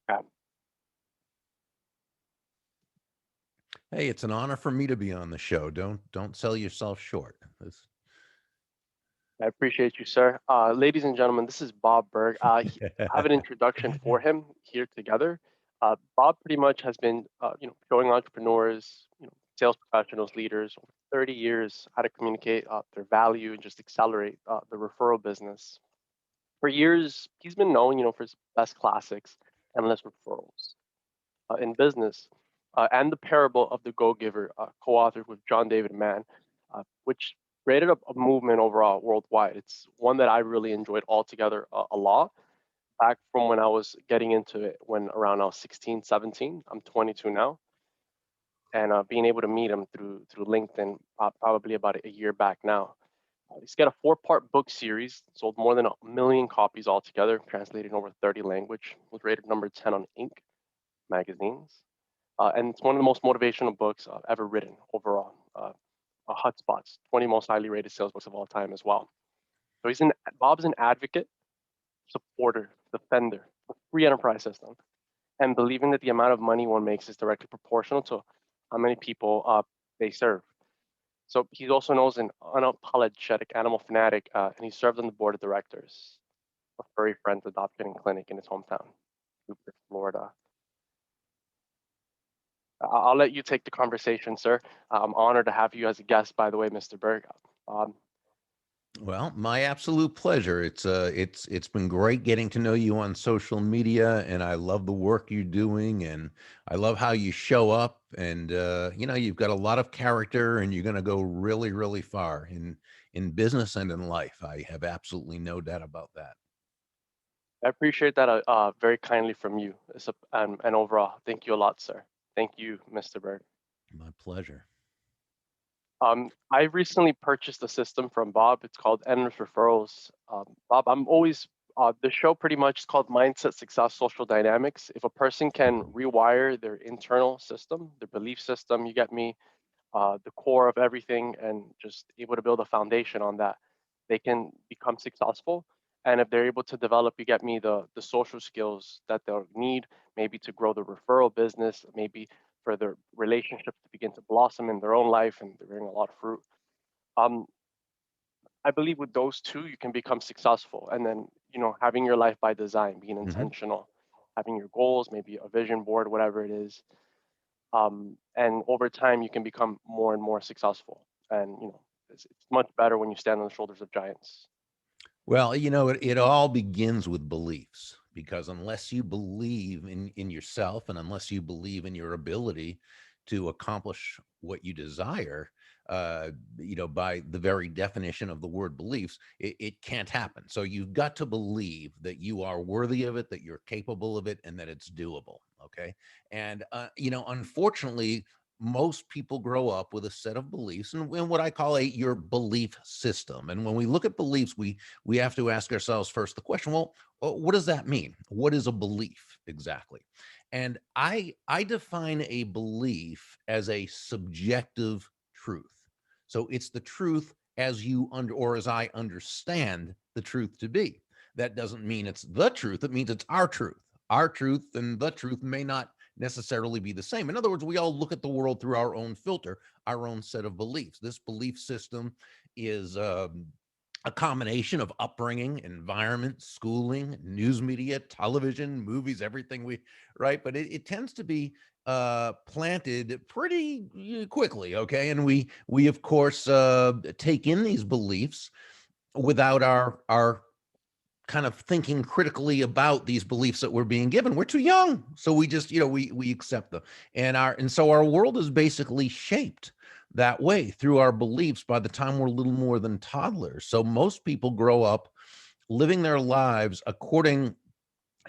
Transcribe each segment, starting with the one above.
Yeah, Hey, it's an honor for me to be on the show. Don't sell yourself short. I appreciate you, sir. Ladies and gentlemen, this is Bob Berg. I have an introduction for him here together. Bob pretty much has been, showing entrepreneurs, sales professionals, leaders over 30 years how to communicate their value and just accelerate the referral business. For years, he's been known, for his best classics, endless referrals in business, and the parable of the Go-Giver, co-authored with John David Mann, which created a movement overall worldwide. It's one that I really enjoyed altogether a lot back from when I was getting into it when around I was 16, 17. I'm 22 now, and being able to meet him through LinkedIn probably about a year back now. He's got a four-part book series, sold more than 1 million copies altogether, translated in over 30 language, was rated number 10 on Inc. magazines. And it's one of the most motivational books ever written overall. HubSpot's 20 most highly rated sales books of all time as well. So Bob's an advocate, supporter, defender of free enterprise system, and believing that the amount of money one makes is directly proportional to how many people they serve. So he's also known as an unapologetic animal fanatic, and he served on the board of directors of Furry Friends Adoption Clinic in his hometown, Newport, Florida. I'll let you take the conversation, sir. I'm honored to have you as a guest, by the way, Mr. Berg. Um, Well, my absolute pleasure. It's been great getting to know you on social media, and I love the work you're doing, and I love how you show up, and you've got a lot of character, and you're going to go really, really far in business and in life. I have absolutely no doubt about that. I appreciate that very kindly from you. And overall, thank you a lot, sir. Thank you, Mr. Berg. My pleasure. I recently purchased a system from Bob. It's called Endless Referrals. Bob, the show pretty much is called Mindset Success Social Dynamics. If a person can rewire their internal system, their belief system, you get me, the core of everything, and just able to build a foundation on that, they can become successful. And if they're able to develop, you get me, the social skills that they'll need, maybe to grow the referral business, maybe for their relationships to begin to blossom in their own life and bring a lot of fruit. Um, I believe with those two, you can become successful. And then, having your life by design, being Hmm. intentional, having your goals, maybe a vision board, whatever it is, and over time you can become more and more successful, and it's much better when you stand on the shoulders of giants. Well, it all begins with beliefs because unless you believe in yourself and unless you believe in your ability to accomplish what you desire, by the very definition of the word beliefs, it can't happen. So you've got to believe that you are worthy of it, that you're capable of it, and that it's doable. Okay. And, unfortunately, most people grow up with a set of beliefs and what I call your belief system. And when we look at beliefs, we have to ask ourselves first the question, well, what does that mean? What is a belief exactly? And I define a belief as a subjective truth. So it's the truth as you under or as I understand the truth to be. That doesn't mean it's the truth. It means it's our truth. Our truth and the truth may not necessarily be the same. In other words, we all look at the world through our own filter, our own set of beliefs. This belief system is a combination of upbringing, environment, schooling, news media, television, movies, everything right. But it tends to be planted pretty quickly, okay? And we of course take in these beliefs without our kind of thinking critically about these beliefs that we're being given. We're too young, so we just we accept them, and so our world is basically shaped that way through our beliefs by the time we're little more than toddlers. So most people grow up living their lives according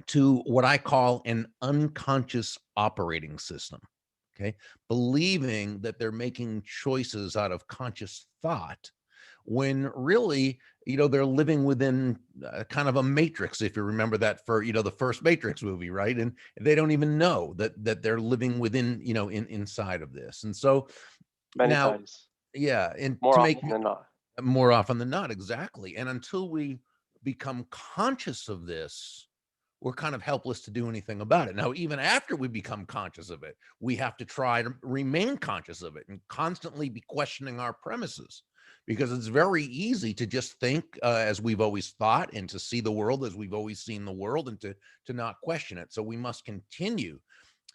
to what I call an unconscious operating system. Okay, believing that they're making choices out of conscious thought when really they're living within kind of a matrix, if you remember that, for the first Matrix movie, right? And they don't even know that they're living within inside of this. And so Many now, times, yeah, and more to make often than not. more often than not, exactly. And until we become conscious of this, we're kind of helpless to do anything about it. Now, even after we become conscious of it, we have to try to remain conscious of it and constantly be questioning our premises, because it's very easy to just think as we've always thought, and to see the world as we've always seen the world, and to not question it. So we must continue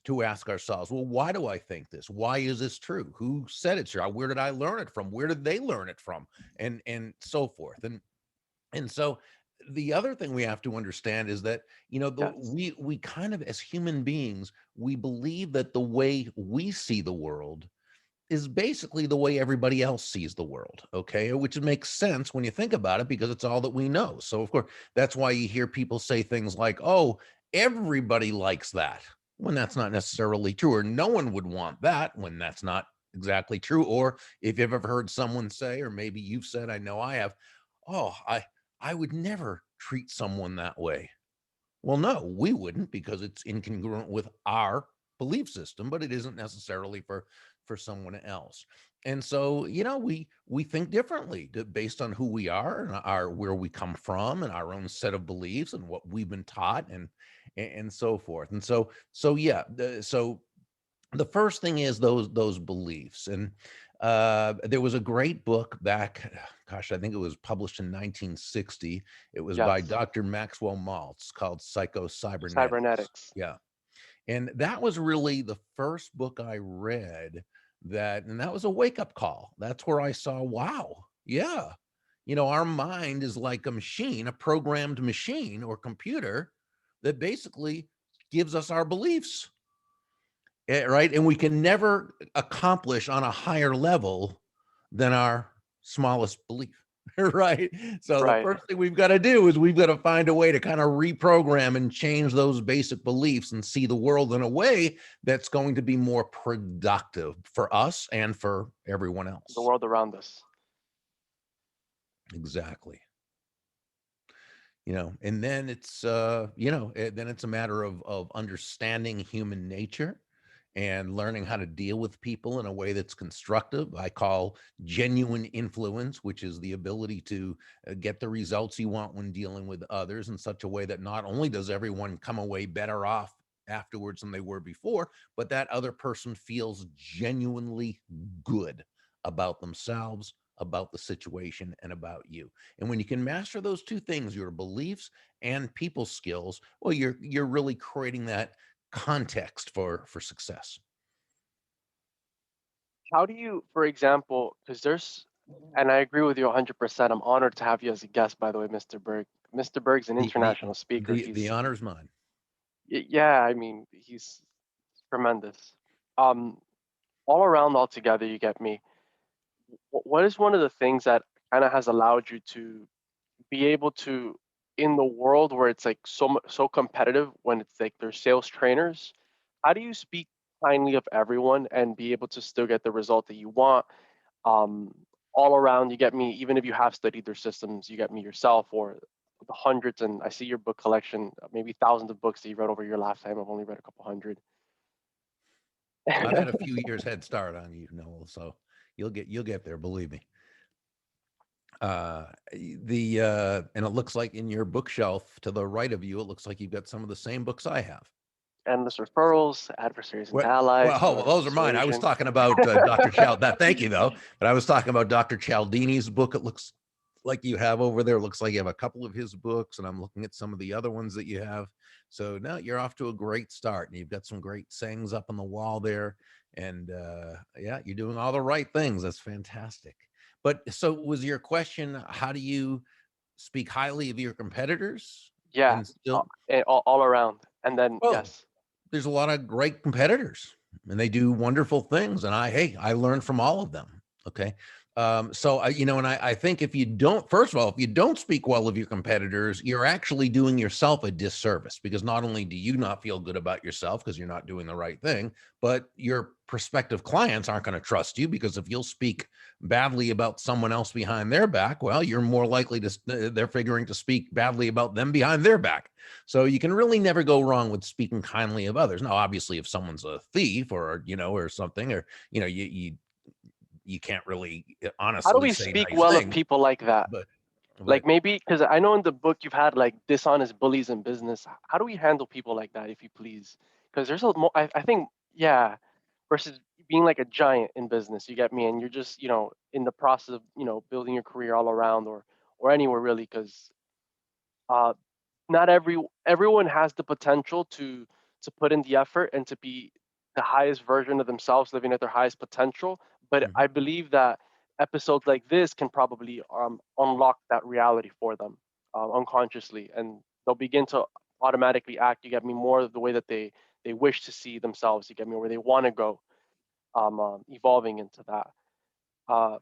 to ask ourselves, well, why do I think this? Why is this true? Who said it's true? Where did I learn it from? Where did they learn it from? And so forth. And so the other thing we have to understand is that, Yes. we kind of, as human beings, we believe that the way we see the world is basically the way everybody else sees the world, okay? Which makes sense when you think about it, because it's all that we know. So, of course, that's why you hear people say things like, oh, everybody likes that, when that's not necessarily true, or no one would want that, when that's not exactly true. Or if you've ever heard someone say, or maybe you've said, I know I have, oh, I would never treat someone that way. Well, no, we wouldn't, because it's incongruent with our belief system, but it isn't necessarily for someone else. And so, we think differently, based on who we are, and our where we come from, and our own set of beliefs, and what we've been taught, and so forth. And so yeah, so the first thing is those beliefs. And there was a great book back, gosh, I think it was published in 1960. It was by Yes. Dr. Maxwell Maltz, called Psycho-Cybernetics. Cybernetics. Yeah. And that was really the first book I read, and that was a wake-up call. That's where I saw, wow, yeah, our mind is like a machine, a programmed machine or computer, that basically gives us our beliefs. Right? And we can never accomplish on a higher level than our smallest belief. Right? So the Right. first thing we've got to do is we've got to find a way to kind of reprogram and change those basic beliefs, and see the world in a way that's going to be more productive for us and for everyone The else. world around us. Exactly. And then then it's a matter of understanding human nature, and learning how to deal with people in a way that's constructive. I call genuine influence, which is the ability to get the results you want when dealing with others, in such a way that not only does everyone come away better off afterwards than they were before, but that other person feels genuinely good about themselves, about the situation, and about you. And when you can master those two things, your beliefs and people skills, well, you're really creating that context for success. How do you, for example, because and I agree with you 100%. I'm honored to have you as a guest, by the way, Mr. Berg. Mr. Berg's an The the international speaker. the honor's mine. Yeah, I mean, he's tremendous. Um, all around, all together, you get me. What is one of the things that kind of has allowed you to be able to, in the world where it's like so competitive, when it's like they're sales trainers, how do you speak kindly of everyone and be able to still get the result that you want? um, all around, you get me. Even if you have studied their systems, you get me yourself, or the hundreds. And I see your book collection, maybe thousands of books that you read over your lifetime. I've only read a couple hundred. I've had a few years head start on you, Noel, so you'll get there, believe me. And it looks like in your bookshelf to the right of you, it looks like you've got some of the same books I have. Endless referrals, adversaries and Well, allies, well, the oh, well, art of those are mine. I was persuasion. talking about Dr. That, thank you, though. But I was talking about Dr. Cialdini's book. It looks like you have over there. It looks like you have a couple of his books, and I'm looking at some of the other ones that you have. So now you're off to a great start, and you've got some great sayings up on the wall there. And yeah, you're doing all the right things. That's fantastic. But so was your question, how do you speak highly of your competitors Yeah, and still? all around. And then Well, yes, there's a lot of great competitors, and they do wonderful things. And I learn from all of them. Okay. So and I think, if you don't, first of all, if you don't speak well of your competitors, you're actually doing yourself a disservice, because not only do you not feel good about yourself because you're not doing the right thing, but your prospective clients aren't going to trust you, because if you'll speak badly about someone else behind their back, well, you're more likely to, they're figuring to speak badly about them behind their back. So you can really never go wrong with speaking kindly of others. Now, obviously, if someone's a thief, or something, or you can't really how do honestly we say speak nice well of things. people like that? But Like But maybe because I know in the book you've had like dishonest bullies in business. How do we handle people like that, if you please? Because there's a more, I think, yeah, versus being like a giant in business. You get me? And you're just, in the process of, building your career all around or anywhere really. Because uh, not everyone has the potential to put in the effort and to be the highest version of themselves, living at their highest potential. But mhm. I believe that episodes like this can probably unlock that reality for them unconsciously, and they'll begin to automatically act. You get me, more of the way that they wish to see themselves. You get me, where they want to go, evolving into that. Uh,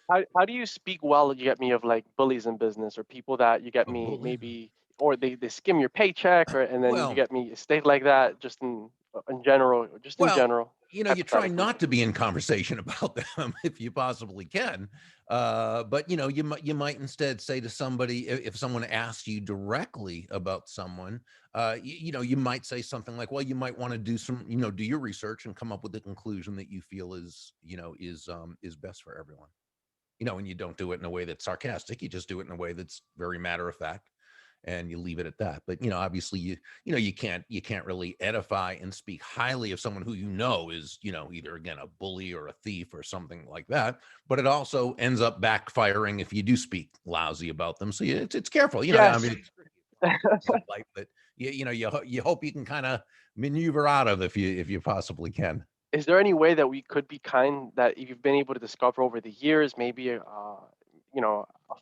how do you speak well, you get me, of like bullies in business, or people that, you get A me, bully? maybe, or they skim your paycheck, or and then, you Well, get me, state like that, just in general, just in Well, general, you try hypothetically. not to be in conversation about them if you possibly can. But you might instead say to somebody, if someone asks you directly about someone, you might say something like, "Well, you might want to do your research and come up with the conclusion that you feel is best for everyone." And you don't do it in a way that's sarcastic. You just do it in a way that's very matter of fact, and you leave it at that. But obviously, you can't really edify and speak highly of someone who is either again a bully or a thief or something like that. But it also ends up backfiring if you do speak lousy about them. So it's careful. I Yes. mean, it's like that. You hope you can kind of maneuver out of if you possibly can. Is there any way that we could be kind, that you've been able to discover over the years, maybe a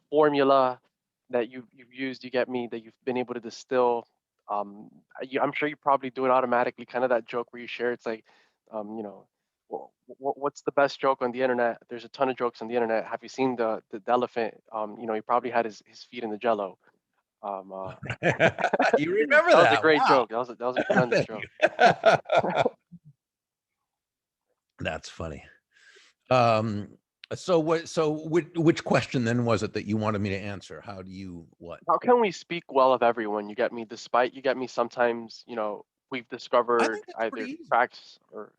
formula that you've used, you get me, that you've been able to distill? I'm sure you probably do it automatically, kind of that joke where you share. It's like, what's the best joke on the internet? There's a ton of jokes on the internet. Have you seen the elephant? He probably had his feet in the jello. Um, uh, You remember that was a that? great Wow. joke. That was a tremendous Thank joke. you. That's funny. Um, which question then was it that you wanted me to answer? How do you what? How can we speak well of everyone? You get me, despite, you get me, sometimes, we've I discovered think it's pretty either easy. cracks or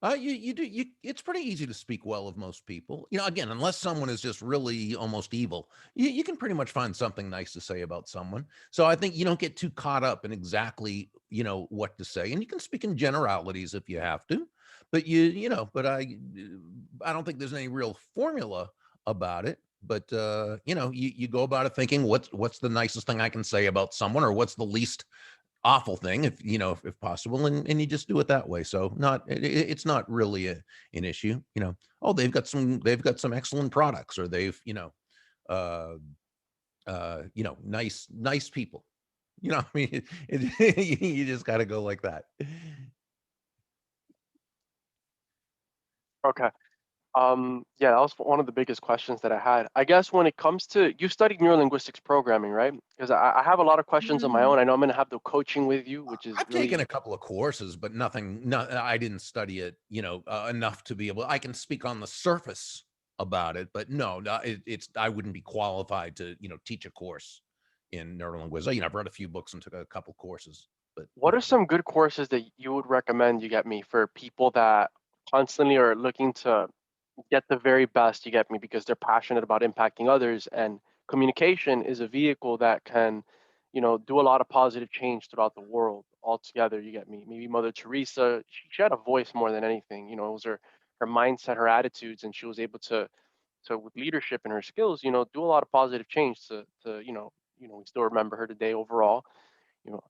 It's pretty easy to speak well of most people. Again, unless someone is just really almost evil, you can pretty much find something nice to say about someone. So I think you don't get too caught up in exactly, what to say. And you can speak in generalities if you have to, but but I don't think there's any real formula about it. But you go about it thinking what's the nicest thing I can say about someone, or what's the least awful thing, if possible, and you just do it that way. So it's not really an issue. Oh, they've got some excellent products, or they've uh nice people. I mean, you just got to go like that. okay. Yeah, that was one of the biggest questions that I had. I guess when it comes to, you studied neurolinguistics programming, right? Because I have a lot of questions of my Mm, own. I know I'm going to have the coaching with you, which is I've taken a really, couple of courses, but nothing. No, I didn't study it, enough to be able. I can speak on the surface about it, but no, it's. I wouldn't be qualified to, teach a course in neurolinguistics. I've read a few books and took a couple courses, but what are some good courses that you would recommend, you get me, for people that constantly are looking to get the very best, you get me, because they're passionate about impacting others, and communication is a vehicle that can, do a lot of positive change throughout the world altogether, you get me. Maybe Mother Teresa, she had a voice more than anything. It was her mindset, her attitudes, and she was able to, with leadership and her skills, do a lot of positive change to we still remember her today overall, you know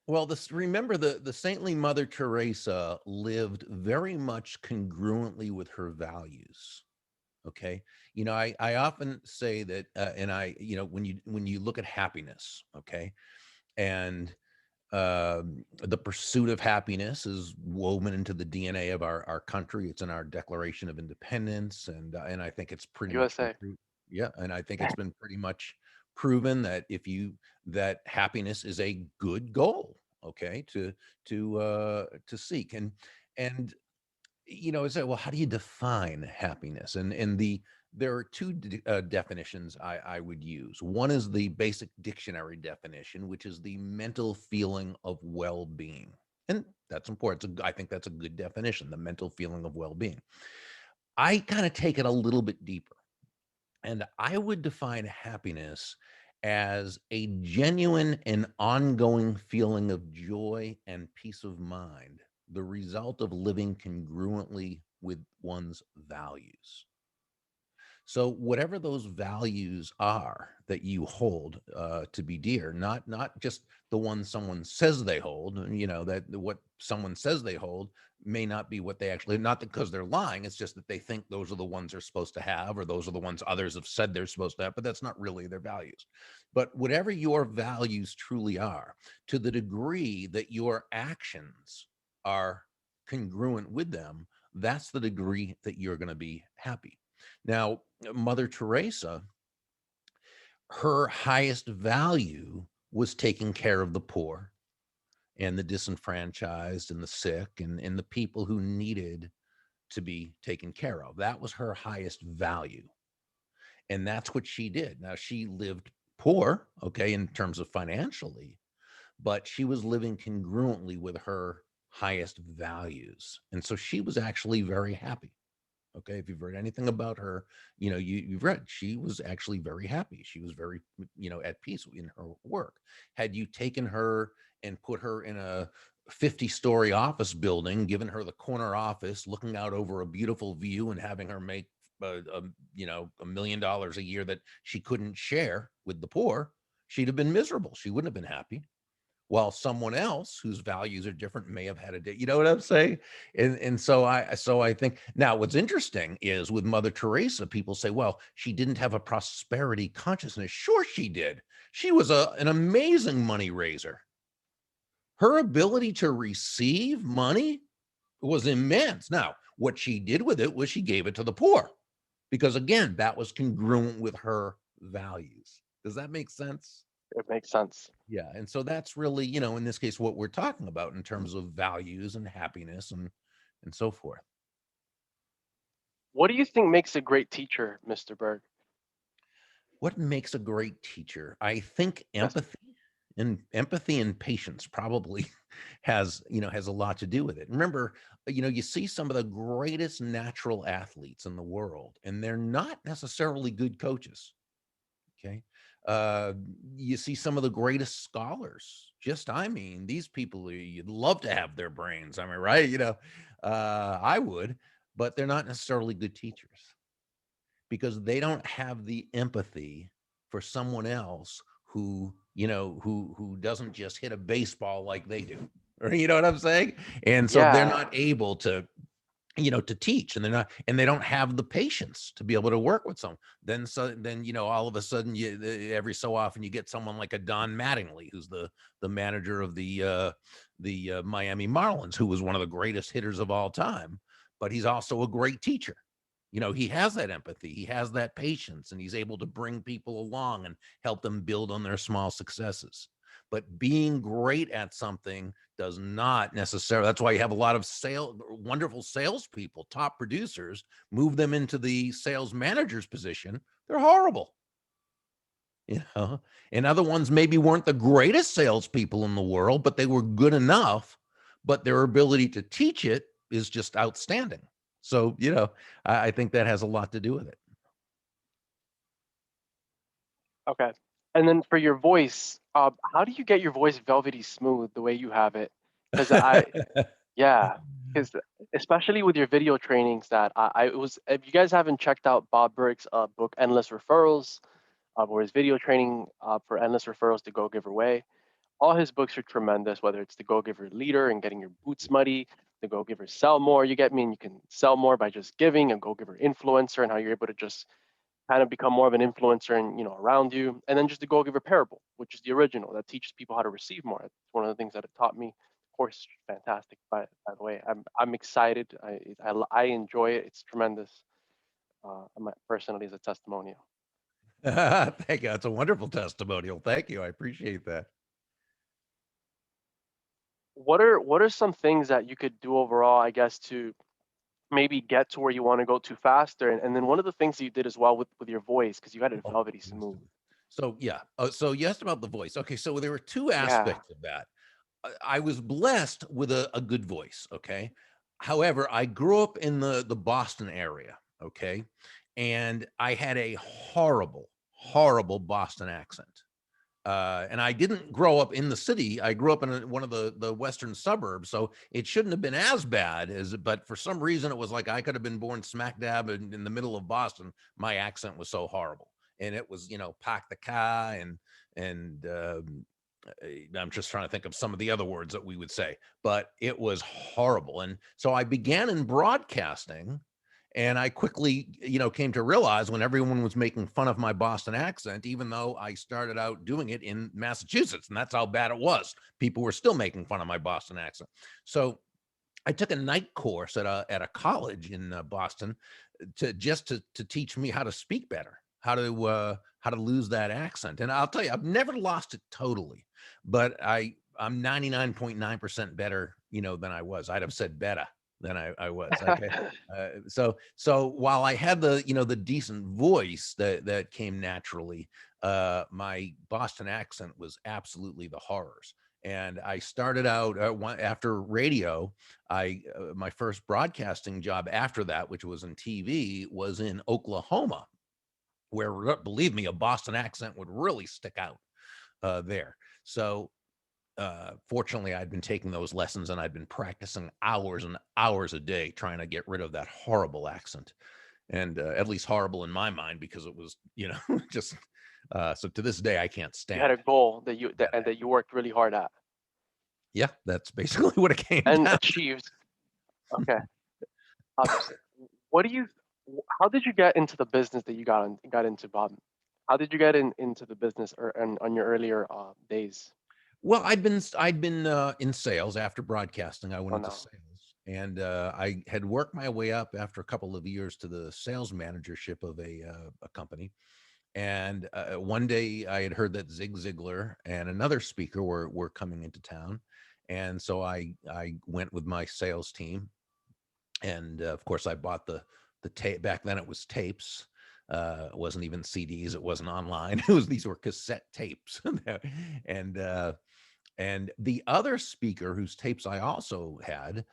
well, remember the saintly Mother Teresa lived very much congruently with her values. Okay, I often say that, and when you look at happiness, okay, and the pursuit of happiness is woven into the DNA of our country. It's in our Declaration of Independence, and I think it's pretty much been USA. proved. Yeah, and I think it's been pretty much proven that that happiness is a good goal. Okay, to seek, and say, well, how do you define happiness? And there are two definitions I would use. One is the basic dictionary definition, which is the mental feeling of well-being, and that's important. I think that's a good definition, the mental feeling of well-being. I kind of take it a little bit deeper. And I would define happiness as a genuine and ongoing feeling of joy and peace of mind, the result of living congruently with one's values. So whatever those values are that you hold to be dear, not just the ones someone says they hold, that what someone says they hold may not be what they actually, not because they're lying, it's just that they think those are the ones they're supposed to have, or those are the ones others have said they're supposed to have, but that's not really their values. But whatever your values truly are, to the degree that your actions are congruent with them, that's the degree that you're going to be happy. Now, Mother Teresa, her highest value was taking care of the poor and the disenfranchised and the sick and the people who needed to be taken care of. That was her highest value. And that's what she did. Now, she lived poor, okay, in terms of financially, but she was living congruently with her highest values. And so she was actually very happy. Okay, if you've read anything about her, you've read she was actually very happy. She was very, at peace in her work. Had you taken her and put her in a 50-story office building, given her the corner office, looking out over a beautiful view, and having her make, $1 million a year that she couldn't share with the poor, she'd have been miserable. She wouldn't have been happy, while someone else whose values are different may have had a day. You know what I'm saying? And so I think now what's interesting is with Mother Teresa, people say, well, she didn't have a prosperity consciousness. Sure, she did. She was an amazing money raiser. Her ability to receive money was immense. Now, what she did with it was she gave it to the poor, because again, that was congruent with her values. Does that make sense? It makes sense. Yeah, and so that's really, in this case, what we're talking about in terms of values and happiness and so forth. What do you think makes a great teacher, Mr. Berg? What makes a great teacher? I think Yes. empathy and patience probably has a lot to do with it. Remember, you see some of the greatest natural athletes in the world, and they're not necessarily good coaches. Okay. Uh, you see some of the greatest scholars. I mean, these people, you'd love to have their brains. I mean, right? I would, but they're not necessarily good teachers because they don't have the empathy for someone else who doesn't just hit a baseball like they do. Or you know what I'm saying? And so they're Yeah. not able to teach, and they don't have the patience to be able to work with someone. Then all of a sudden, every so often you get someone like a Don Mattingly, who's the manager of the Miami Marlins, who was one of the greatest hitters of all time, but he's also a great teacher. He has that empathy, he has that patience, and he's able to bring people along and help them build on their small successes. But being great at something does not necessarily. That's why you have a lot of wonderful salespeople, top producers, move them into the sales manager's position. They're horrible, you know. And other ones maybe weren't the greatest salespeople in the world, but they were good enough. But their ability to teach it is just outstanding. So, I think that has a lot to do with it. Okay. And then for your voice, how do you get your voice velvety smooth the way you have it? Because yeah, because especially with your video trainings, that it was. If you guys haven't checked out Bob Burg's book, Endless Referrals, or his video training for Endless Referrals to Go Give Away, all his books are tremendous. Whether it's the Go Giver Leader and getting your boots muddy, the Go Giver Sell More, you get me, and you can sell more by just giving, a Go Giver Influencer, and how you're able to just kind of become more of an influencer and around you, and then just the Go Giver Parable, which is the original that teaches people how to receive more. It's one of the things that it taught me. Of course, it's fantastic. By the way, I'm excited. I enjoy it. It's tremendous. My personally is a testimonial. Thank you. That's a wonderful testimonial. Thank you. I appreciate that. What are some things that you could do overall, I guess, to maybe get to where you want to go to faster? And then one of the things that you did as well with your voice, because you had it Oh, velvety yes. smooth. So yeah. So you asked about the voice. Okay, so there were two Yeah. aspects of that. I was blessed with a good voice. Okay. However, I grew up in the Boston area. Okay. and I had a horrible, horrible Boston accent. And I didn't grow up in the city. I grew up in one of the western suburbs, so it shouldn't have been as bad as. But for some reason, it was like I could have been born smack dab in the middle of Boston. My accent was so horrible, and it was park the car and I'm just trying to think of some of the other words that we would say, but it was horrible. And so I began in broadcasting, and I quickly, came to realize when everyone was making fun of my Boston accent, even though I started out doing it in Massachusetts, and that's how bad it was, people were still making fun of my Boston accent. So I took a night course at a college in Boston to teach me how to speak better, how to lose that accent. And I'll tell you, I've never lost it totally, but I'm 99.9% better, than I was. I'd have said better than I was. Okay. So while I had the decent voice that came naturally, my Boston accent was absolutely the horrors. And I started out after radio. My first broadcasting job after that, which was in TV, was in Oklahoma, where, believe me, a Boston accent would really stick out there. So fortunately, I'd been taking those lessons, and I'd been practicing hours and hours a day trying to get rid of that horrible accent, and at least horrible in my mind, because it was, just so to this day I can't You had stand a goal that that you worked really hard at Yeah, that's basically what it came and down. achieved. Okay. S what do you how did you get into the business that you got into, Bob? How did you get into the business or and on your earlier, days? Well, I'd been in sales after broadcasting. I went Oh, into no. sales, and I had worked my way up after a couple of years to the sales managership of a company. And one day I had heard that Zig Ziglar and another speaker were coming into town, and so I went with my sales team, and of course I bought the tape. Back then it was tapes. It wasn't even CDs. It wasn't online. These were cassette tapes, and the other speaker whose tapes I also had,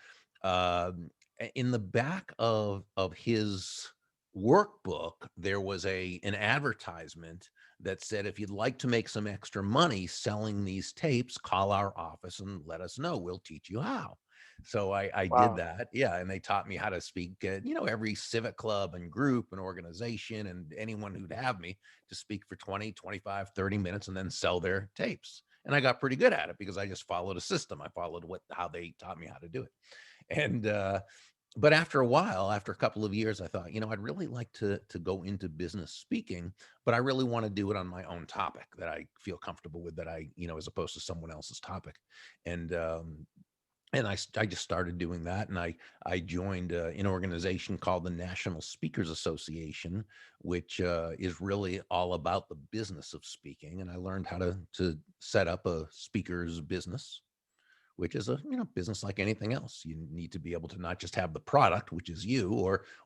in the back of his workbook, there was an advertisement that said, if you'd like to make some extra money selling these tapes, call our office and let us know. We'll teach you how. So I did Wow. that. Yeah. And they taught me how to speak at, every civic club and group and organization, and anyone who'd have me to speak for 20, 25, 30 minutes and then sell their tapes. And I got pretty good at it because I just followed a system. I followed how they taught me how to do it. And but after a while, after a couple of years, I thought, I'd really like to go into business speaking, but I really want to do it on my own topic that I feel comfortable with, that as opposed to someone else's topic. And I just started doing that, and I joined an organization called the National Speakers Association, which is really all about the business of speaking. And I learned how to set up a speaker's business, which is a business like anything else. You need to be able to not just have the product, which is you,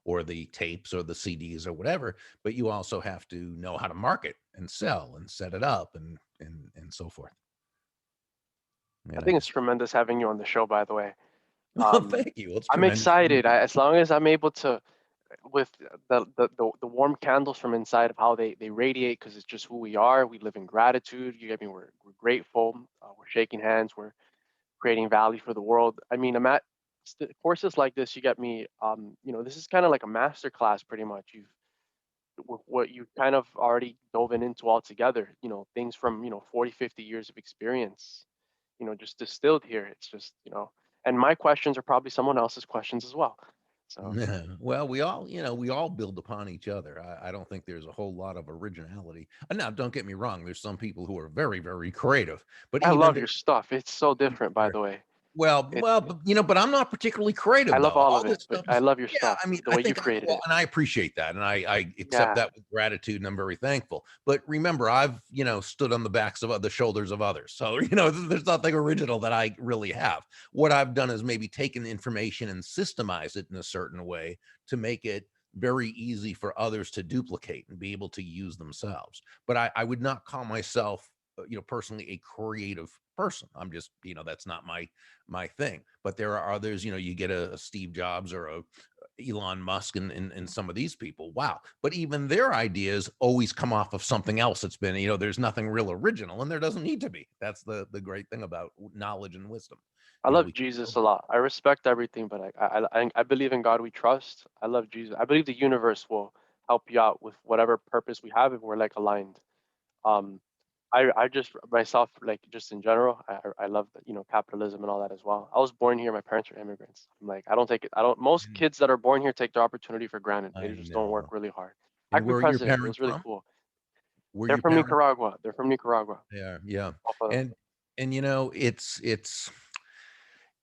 or the tapes or the CDs or whatever, but you also have to know how to market and sell and set it up and so forth. I And I think it's just tremendous having you on the show, by the way. well, thank you. Well, it's I'm tremendous for me excited. too. As long as I'm able to with the warm candles from inside of how they radiate, because it's just who we are. We live in gratitude. You get me? We're grateful. We're shaking hands. We're creating value for the world. I mean, I'm at courses like this. You get me? This is kind of like a master class, pretty much. What you kind of already dove into altogether. Things from 40, 50 years of experience. Just distilled here. It's just and my questions are probably someone else's questions as well. So Well, we all build upon each other. I don't think there's a whole lot of originality. Now, don't get me wrong. There's some people who are very, very creative, but I even love there, your stuff. It's so different, by there the way. well, It well, but I'm not particularly I creative love though. all All of this it, but stuff I is, love your yeah. stuff, I mean, the I way you think, created well, it. and I appreciate that, and I accept Yeah, that with gratitude, and I'm very thankful. But remember, I've stood on the backs of the shoulders of others, so there's nothing original that I really have. What I've done is maybe taken information and systemize it in a certain way to make it very easy for others to duplicate and be able to use themselves. But I would not call myself, personally a creative person. I'm just, that's not my thing. But there are others, you get a Steve Jobs or Elon Musk and some of these people. Wow. But even their ideas always come off of something else that's been, there's nothing real original, and there doesn't need to be. That's the great thing about knowledge and wisdom. I love We can Jesus build a on. lot. I respect everything, but I believe in God we trust. I love Jesus. I believe the universe will help you out with whatever purpose we have if we're like aligned. Um, I just myself like just in general, I love capitalism and all that as well. I was born here. My parents are immigrants. I'm like I don't take it. I don't. Most Mm, kids that are born here take the opportunity for granted. They I just don't work know. really hard. I And could be where are your president. It parents was really from? cool. Were They're your from parents? Nicaragua. They're from Nicaragua. Yeah. Both of them. And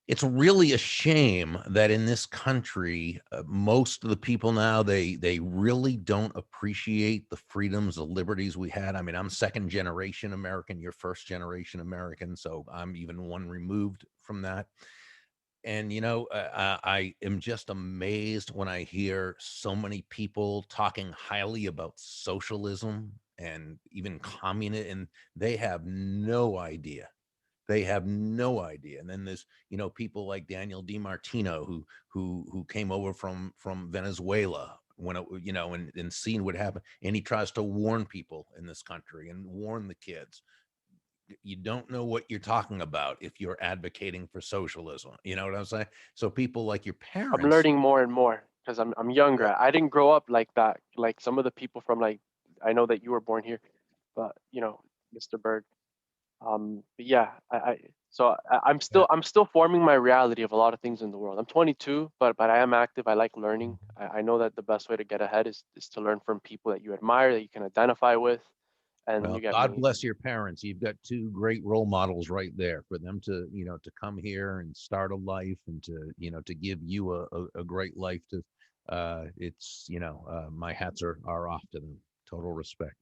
it's really a shame that in this country, most of the people now they really don't appreciate the freedoms, the liberties we had. I mean, I'm second generation American, you're first generation American, so I'm even one removed from that. And I am just amazed when I hear so many people talking highly about socialism and even communism, and they have no idea. They have no idea. And then there's, people like Daniel DiMartino who came over from Venezuela when and seen what happened. And he tries to warn people in this country and warn the kids. You don't know what you're talking about if you're advocating for socialism. You know what I'm saying? So people like your I'm parents. learning more and more because I'm younger. Yeah. I didn't grow up like that. Like some of the people from like I know that you were born here, but Mr. Burg. But yeah, Yeah. I'm still forming my reality of a lot of things in the world. I'm 22, but I am active. I like learning. I know that the best way to get ahead is to learn from people that you admire, that you can identify with, and you Well, get God me. bless your parents. You've got two great role models right there for them to, to come here and start a life and to, to give you a great life to, my hats are off to them. Total respect.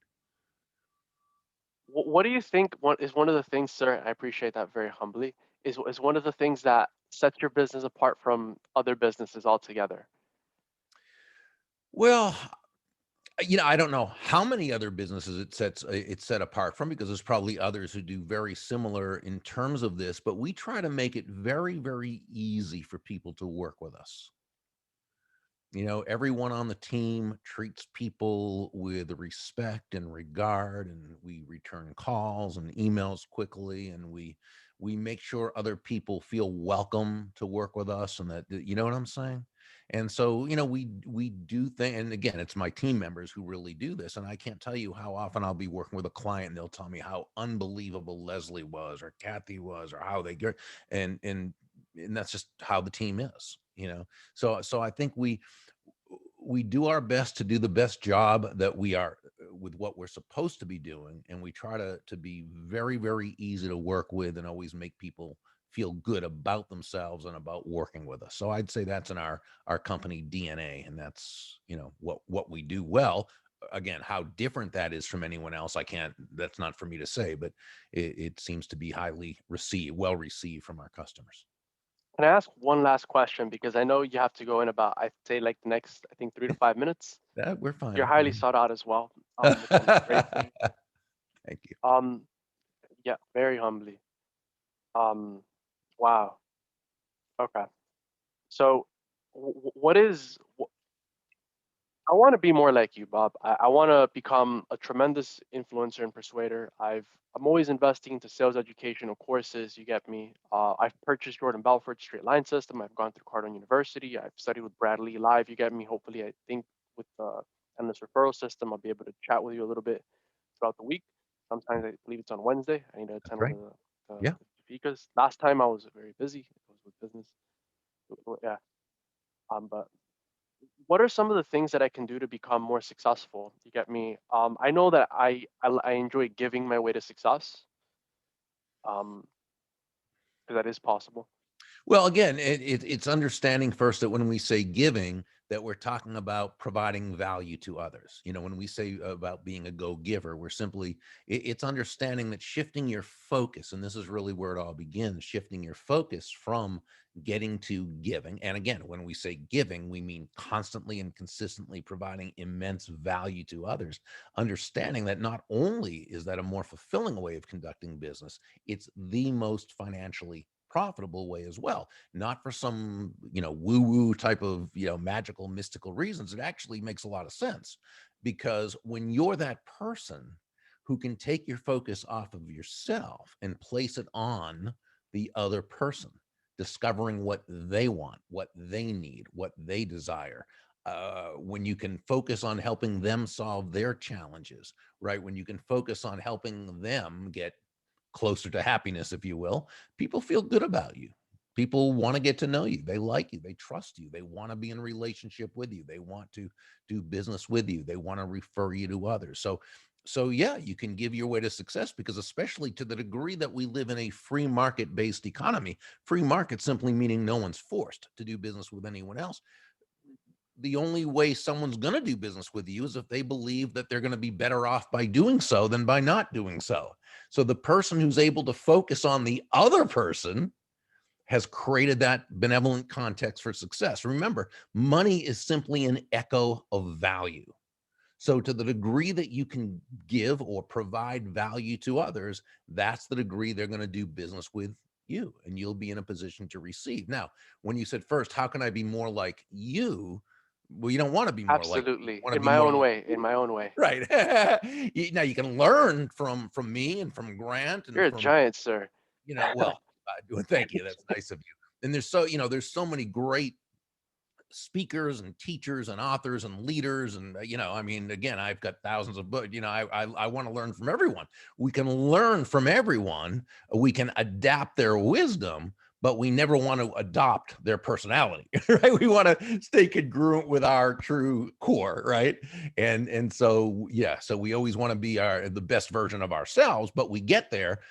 What do you think? What is one of the things, sir? I appreciate that very humbly. Is one of the things that sets your business apart from other businesses altogether? Well, I don't know how many other businesses it's set apart from because there's probably others who do very similar in terms of this, but we try to make it very, very easy for people to work with us. Everyone on the team treats people with respect and regard, and we return calls and emails quickly, and we make sure other people feel welcome to work with us, and that you know what I'm saying. And so, we do things, and again, it's my team members who really do this. And I can't tell you how often I'll be working with a client, and they'll tell me how unbelievable Leslie was, or Kathy was, or how they get, and that's just how the team is. So I think we do our best to do the best job that we are with what we're supposed to be doing, and we try to be very, very easy to work with and always make people feel good about themselves and about working with us. So I'd say that's in our company DNA, and that's what we do well. Again, how different that is from anyone else, I can't, that's not for me to say, but it seems to be well received from our customers. Can I ask one last question? Because I know you have to go in about, I'd say, like the next, I think, 3 to 5 minutes. That we're fine. You're highly sought out as well, which I'm grateful. Thank you. Um, yeah, very humbly. Um, wow. Okay. So, what is? I want to be more like you, Bob. I want to become a tremendous influencer and persuader. I'm always investing into sales educational courses. You get me. I've purchased Jordan Belfort's straight line system. I've gone through Cardone University. I've studied with Bradley Live. You get me. Hopefully, I think with the endless referral system, I'll be able to chat with you a little bit throughout the week. Sometimes I believe it's on Wednesday. I need to That's attend one right. of Yeah. the Jafikas. Last time I was very busy. It was with business. Yeah. But what are some of the things that I can do to become more successful? You get me? I know that I enjoy giving my way to success, um, because that is possible. Well, again, it's understanding first that when we say giving, that we're talking about providing value to others. When we say about being a go-giver, we're simply it's understanding that shifting your focus, and this is really where it all begins, shifting your focus from getting to giving. And again, when we say giving, we mean constantly and consistently providing immense value to others, understanding that not only is that a more fulfilling way of conducting business, it's the most financially profitable way as well, not for some, woo woo type of, magical, mystical reasons. It actually makes a lot of sense because when you're that person who can take your focus off of yourself and place it on the other person, discovering what they want, what they need, what they desire. When you can focus on helping them solve their challenges, right? When you can focus on helping them get closer to happiness, if you will, people feel good about you. People want to get to know you. They like you. They trust you. They want to be in a relationship with you. They want to do business with you. They want to refer you to others. So yeah, you can give your way to success because especially to the degree that we live in a free market based economy, free market simply meaning no one's forced to do business with anyone else. The only way someone's going to do business with you is if they believe that they're going to be better off by doing so than by not doing so. So the person who's able to focus on the other person has created that benevolent context for success. Remember, money is simply an echo of value. So to the degree that you can give or provide value to others, that's the degree they're going to do business with you and you'll be in a position to receive. Now, when you said first, how can I be more like you? Well, you don't want to be more like you. You Absolutely. want to In be my more own like way. In you. my own way. Right. Now you can learn from me and from Grant and You're a from, giant, sir. well, thank you. That's nice of you. And there's so many great speakers and teachers and authors and leaders and I mean, again, I've got thousands of books. I want to learn from everyone. We can learn from everyone. We can adapt their wisdom, but we never want to adopt their personality. Right? We want to stay congruent with our true core, right? And so yeah, so we always want to be the best version of ourselves, but we get there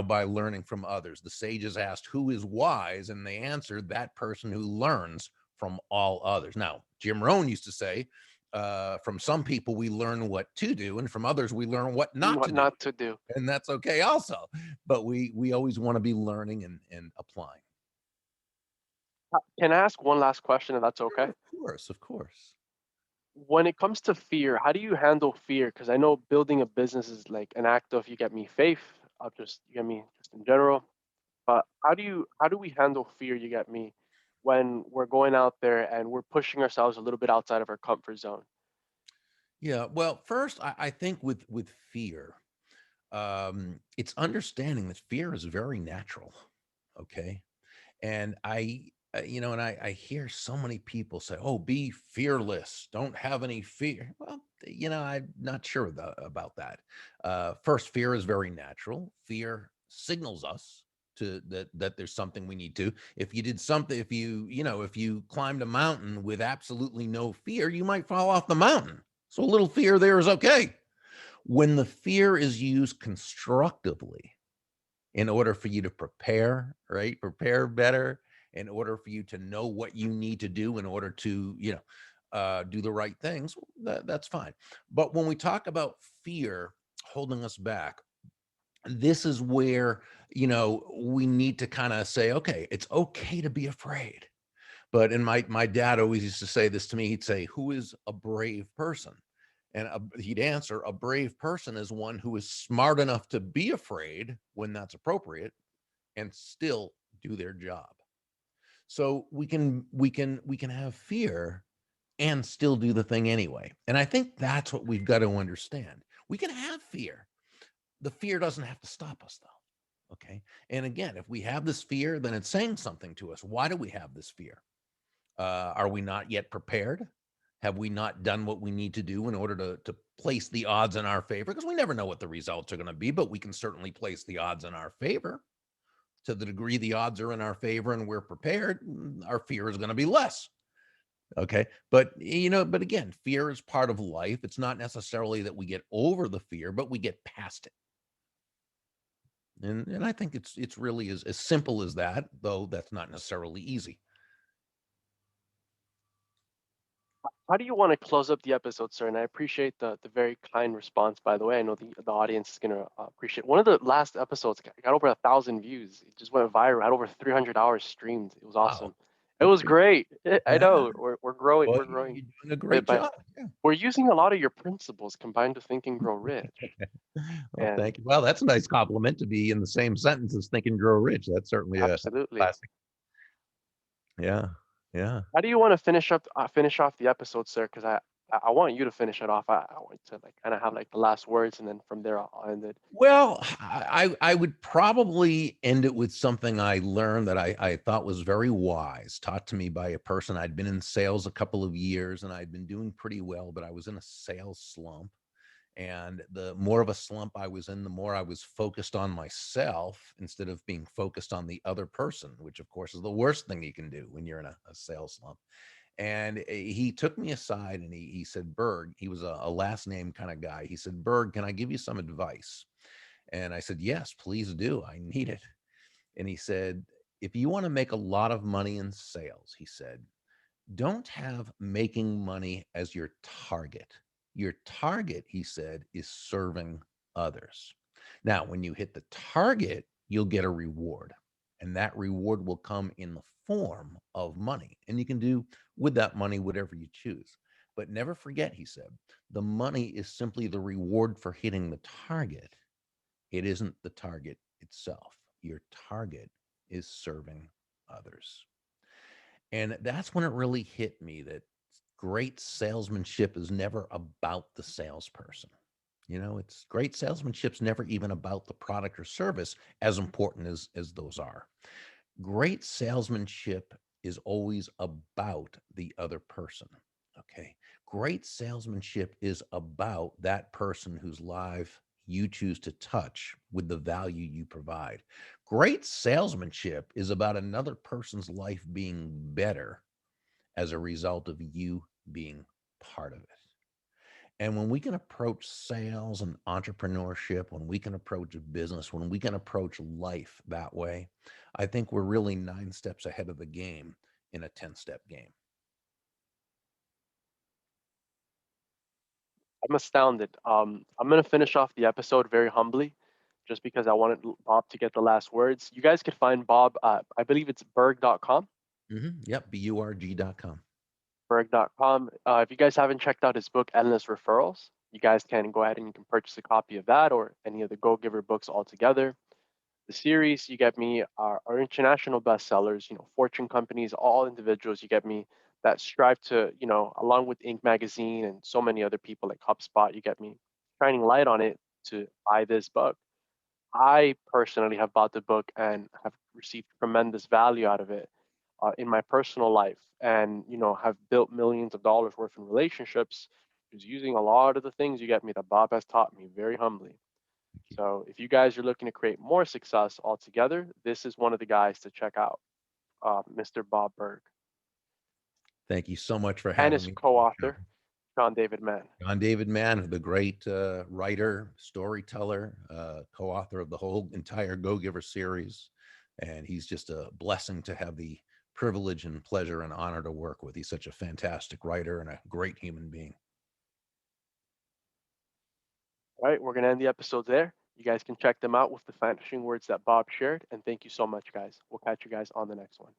by learning from others. The sages asked who is wise, and they answered that person who learns from all others. Now, Jim Rohn used to say, from some people we learn what to do, and from others we learn what not What to do, not to do. and that's okay also. But we always want to be learning and applying. Can I ask one last question if that's Sure, okay? of course, of course. When it comes to fear, how do you handle fear? Because I know building a business is like an act of, you get me, faith, you get me, just in general. But how do we handle fear, you get me, when we're going out there and we're pushing ourselves a little bit outside of our comfort zone? Yeah. Well, first, I think with fear, it's understanding that fear is very natural. Okay. And I hear so many people say, "Oh, be fearless. Don't have any fear." Well, I'm not sure about that. First, fear is very natural. Fear signals us to that there's something we need to. If you did something, if you climbed a mountain with absolutely no fear, you might fall off the mountain. So a little fear there is okay. When the fear is used constructively, in order for you to prepare, right? Prepare better, in order for you to know what you need to do in order to, do the right things, that's fine. But when we talk about fear holding us back, this is where, we need to kind of say, okay, it's okay to be afraid. But and my dad always used to say this to me. He'd say, "Who is a brave person?" And he'd answer, "A brave person is one who is smart enough to be afraid when that's appropriate and still do their job." So we can have fear and still do the thing anyway. And I think that's what we've got to understand. We can have fear. The fear doesn't have to stop us though. Okay. And again, if we have this fear, then it's saying something to us. Why do we have this fear? Are we not yet prepared? Have we not done what we need to do in order to place the odds in our favor? Because we never know what the results are going to be, but we can certainly place the odds in our favor. To the degree the odds are in our favor and we're prepared, our fear is going to be less. Okay. But again, fear is part of life. It's not necessarily that we get over the fear, but we get past it. And I think it's really as simple as that, though that's not necessarily easy. How do you want to close up the episode, sir? And I appreciate the very kind response, by the way. I know the audience is gonna appreciate. One of the last episodes got over 1,000 views. It just went viral. Had over 300 hours streamed. It was Wow. awesome. It was great. I Yeah. know we're growing. Well, We're growing you're doing a great bit by job. Yeah. we're using a lot of your principles combined to Think and Grow Rich. Well, And thank you. Well, that's a nice compliment to be in the same sentence as Think and Grow Rich. That's certainly a absolutely. classic. Yeah. Yeah. How do you want to finish off the episode, sir? Because I want you to finish it off. I want to like kind of have like the last words, and then from there I'll end it. Well, I would probably end it with something I learned that I thought was very wise, taught to me by a person. I'd been in sales a couple of years and I'd been doing pretty well, but I was in a sales slump. And the more of a slump I was in, the more I was focused on myself instead of being focused on the other person, which of course is the worst thing you can do when you're in a sales slump. And he took me aside and he said, Berg, he was a last name kind of guy. He said, Berg, can I give you some advice? And I said, yes, please do. I need it. And he said, if you want to make a lot of money in sales, he said, don't have making money as your target. Your target, he said, is serving others. Now, when you hit the target, you'll get a reward, and that reward will come in the form of money. And you can do with that money whatever you choose. But never forget, he said, the money is simply the reward for hitting the target. It isn't the target itself. Your target is serving others. And that's when it really hit me that great salesmanship is never about the salesperson. You know, it's great salesmanship's never even about the product or service, as important as those are. Great salesmanship is always about the other person. Okay. Great salesmanship is about that person whose life you choose to touch with the value you provide. Great salesmanship is about another person's life being better as a result of you being part of it. And when we can approach sales and entrepreneurship, when we can approach business, when we can approach life that way, I think we're really 9 steps ahead of the game in a 10-step game. I'm astounded. I'm gonna finish off the episode very humbly, just because I wanted Bob to get the last words. You guys could find Bob. I believe it's Berg.com. Yep, burg.com. Berg.com. If you guys haven't checked out his book, Endless Referrals, you guys can go ahead and you can purchase a copy of that or any of the Go Giver books altogether. The series, you get me, are international bestsellers, Fortune companies, all individuals, you get me, that strive to, along with Inc. magazine and so many other people like HubSpot, you get me, shining light on it to buy this book. I personally have bought the book and have received tremendous value out of it in my personal life, and have built millions of dollars worth in relationships, is using a lot of the things you get me that Bob has taught me very humbly. Thank you. So if you guys are looking to create more success altogether, this is one of the guys to check out, Mr. Bob Berg, Thank you so much for and having his me on the show. co-author, John David Mann. John David Mann, the great writer, storyteller, co-author of the whole entire Go Giver series. And he's just a blessing to have the privilege and pleasure and honor to work with. He's such a fantastic writer and a great human being. All right, we're gonna end the episode there. You guys can check them out with the finishing words that Bob shared, and thank you so much, guys. We'll catch you guys on the next one.